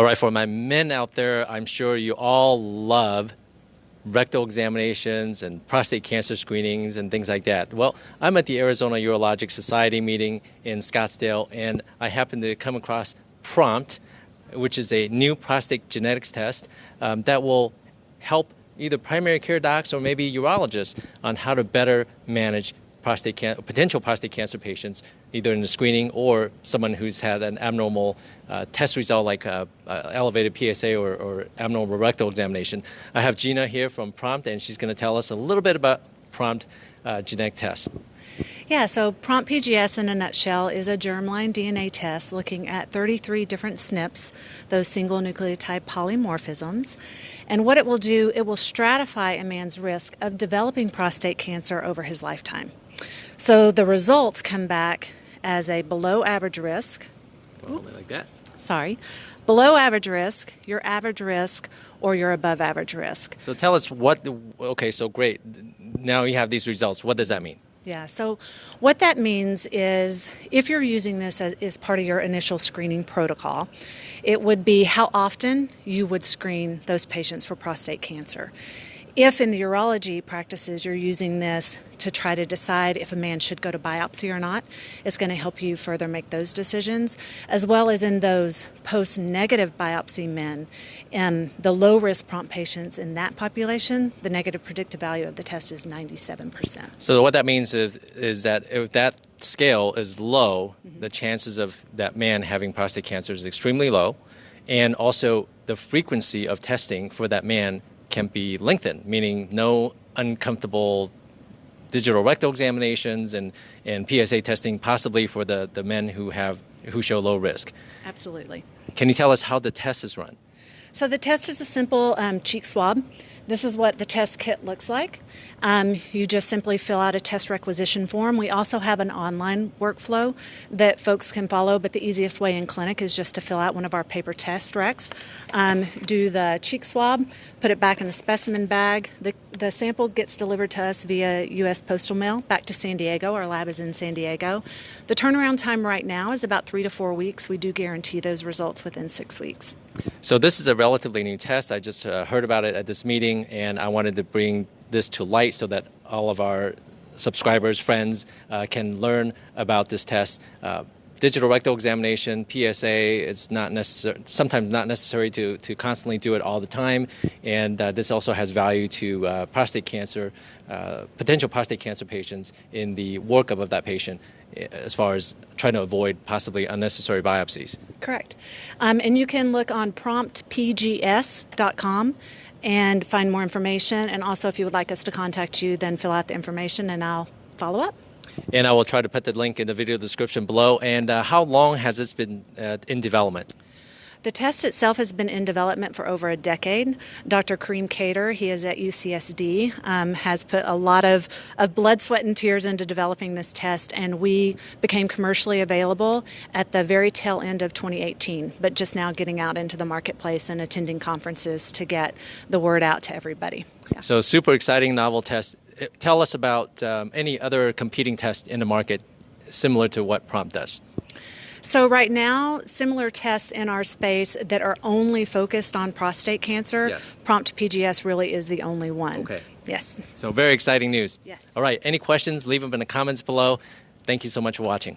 All right, for my men out there, I'm sure you all love rectal examinations and prostate cancer screenings and things like that. Well, I'm at the Arizona Urologic Society meeting in Scottsdale, and I happened to come across Prompt, which is a new prostate genetics test that will help either primary care docs or maybe urologists on how to better manage potential prostate cancer patients, either in the screening or someone who's had an abnormal test result like elevated PSA or abnormal rectal examination. I have Gina here from Prompt, and she's going to tell us a little bit about Prompt genetic test. Yeah, so Prompt PGS in a nutshell is a germline DNA test looking at 33 different SNPs, those single nucleotide polymorphisms. And what it will do, it will stratify a man's risk of developing prostate cancer over his lifetime. So the results come back as a below average risk. Like that. Sorry. Below average risk, your average risk, or your above average risk. So tell us okay, so great. Now you have these results. What does that mean? Yeah, so what that means is if you're using this as part of your initial screening protocol, it would be how often you would screen those patients for prostate cancer. If in the urology practices you're using this to try to decide if a man should go to biopsy or not, it's going to help you further make those decisions, as well as in those post-negative biopsy men. The low-risk Prompt patients in that population, the negative predictive value of the test is 97%. So what that means is that if that scale is low, the chances of that man having prostate cancer is extremely low, and also the frequency of testing for that man can be lengthened, meaning no uncomfortable digital rectal examinations and PSA testing, possibly for the men who show low risk. Absolutely. Can you tell us how the test is run? So the test is a simple cheek swab. This is what the test kit looks like. You just simply fill out a test requisition form. We also have an online workflow that folks can follow, but the easiest way in clinic is just to fill out one of our paper test recs, do the cheek swab, put it back in the specimen bag. The sample gets delivered to us via U.S. postal mail back to San Diego. Our lab is in San Diego. The turnaround time right now is about 3 to 4 weeks. We do guarantee those results within 6 weeks. So this is a relatively new test. I just heard about it at this meeting, and I wanted to bring this to light so that all of our subscribers, friends, can learn about this test. Digital rectal examination, PSA, it's not sometimes not necessary to constantly do it all the time, and this also has value to prostate cancer, potential prostate cancer patients in the workup of that patient, as far as trying to avoid possibly unnecessary biopsies. Correct. And you can look on promptpgs.com and find more information. And also, if you would like us to contact you, then fill out the information and I'll follow up. And I will try to put the link in the video description below. And how long has this been in development? The test itself has been in development for over a decade. Dr. Kareem Kader, he is at UCSD, has put a lot of blood, sweat, and tears into developing this test, and we became commercially available at the very tail end of 2018, but just now getting out into the marketplace and attending conferences to get the word out to everybody. Yeah. So super exciting novel test. Tell us about any other competing tests in the market similar to what Prompt does. So right now, similar tests in our space that are only focused on prostate cancer, yes. Prompt PGS really is the only one. Okay. Yes. So very exciting news. Yes. All right. Any questions? Leave them in the comments below. Thank you so much for watching.